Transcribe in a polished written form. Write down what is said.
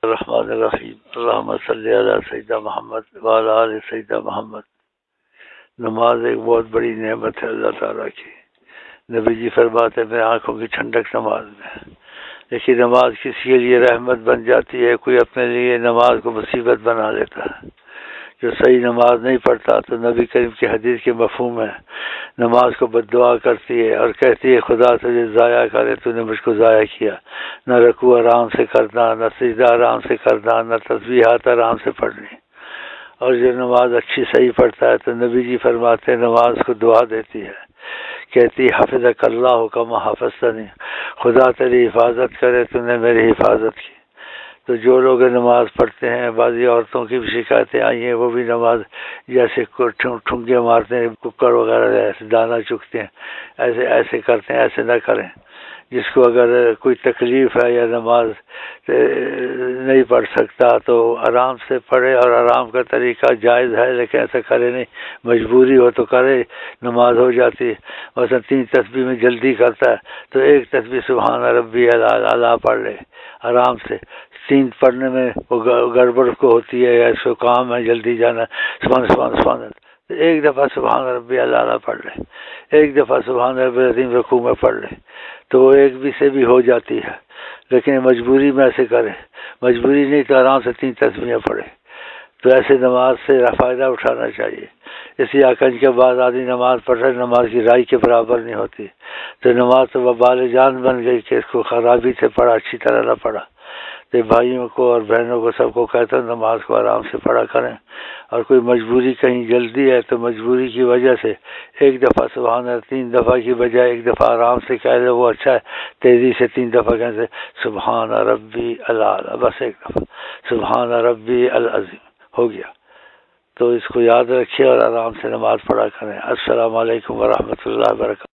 الرحمن الرحیم اللہم صلی علی سیدنا محمد وعلی آل سیدنا محمد۔ نماز ایک بہت بڑی نعمت ہے اللہ تعالیٰ کی۔ نبی جی فرماتے ہیں میرے آنکھوں کی ٹھنڈک نماز میں۔ لیکن نماز کسی کے لیے رحمت بن جاتی ہے، کوئی اپنے لیے نماز کو مصیبت بنا لیتا ہے۔ جو صحیح نماز نہیں پڑھتا تو نبی کریم کی حدیث کے مفہوم ہے، نماز کو بد دعا کرتی ہے اور کہتی ہے خدا تجھے ضائع کرے، تو نے مجھ کو ضائع کیا۔ نہ رکوع آرام سے کرنا، نہ سجدہ آرام سے کرنا، نہ تسبیحات آرام سے پڑھنی۔ اور جو نماز اچھی صحیح پڑھتا ہے تو نبی جی فرماتے ہیں نماز کو دعا دیتی ہے، کہتی حفظک اللہ کما حفظتنی، خدا تیری حفاظت کرے، تو نے میری حفاظت کی۔ تو جو لوگ نماز پڑھتے ہیں، بعضی عورتوں کی بھی شکایتیں آئی ہیں، وہ بھی نماز جیسے ٹھنگے مارتے ہیں، ککڑ وغیرہ ایسے دانہ چکتے ہیں، ایسے کرتے ہیں، ایسے نہ کریں۔ جس کو اگر کوئی تکلیف ہے یا نماز نہیں پڑھ سکتا تو آرام سے پڑھے، اور آرام کا طریقہ جائز ہے، لیکن ایسا کرے نہیں، مجبوری ہو تو کرے، نماز ہو جاتی ہے۔ مثلا 3 تسبیح میں جلدی کرتا ہے تو 1 تسبیح سبحان ربی اعلیٰ پڑھ لے آرام سے۔ 3 پڑھنے میں وہ گڑبڑ کو ہوتی ہے یا اس کو کام ہے جلدی جانا، سبحان تو 1 دفعہ سبحان ربی اعلیٰ پڑھ لے، 1 دفعہ سبحان ربی العظیم رکوع میں پڑھ لے، تو وہ 1 بھی سے بھی ہو جاتی ہے۔ لیکن مجبوری میں ایسے کرے، مجبوری نہیں تو آرام سے 3 تسبیحیں پڑھے۔ تو ایسے نماز سے فائدہ اٹھانا چاہیے۔ اسی آکنج کے بعد آدمی نماز پڑھ رہے، نماز کی رائی کے برابر نہیں ہوتی، تو نماز تو وبال جان بن گئی کہ اس کو خرابی سے پڑھا، اچھی طرح نہ پڑھا۔ تو بھائیوں کو اور بہنوں کو سب کو کہتا ہوں نماز کو آرام سے پڑھا کریں، اور کوئی مجبوری کہیں جلدی ہے تو مجبوری کی وجہ سے 1 دفعہ سبحان 3 دفعہ کی بجائے 1 دفعہ آرام سے کہہ لے، وہ اچھا ہے۔ تیزی سے 3 دفعہ کہنے سے سبحان ربی الاعلیٰ، بس 1 دفعہ سبحان ربی العظیم ہو گیا۔ تو اس کو یاد رکھیے اور آرام سے نماز پڑھا کریں۔ السلام علیکم ورحمۃ اللہ وبرکاتہ۔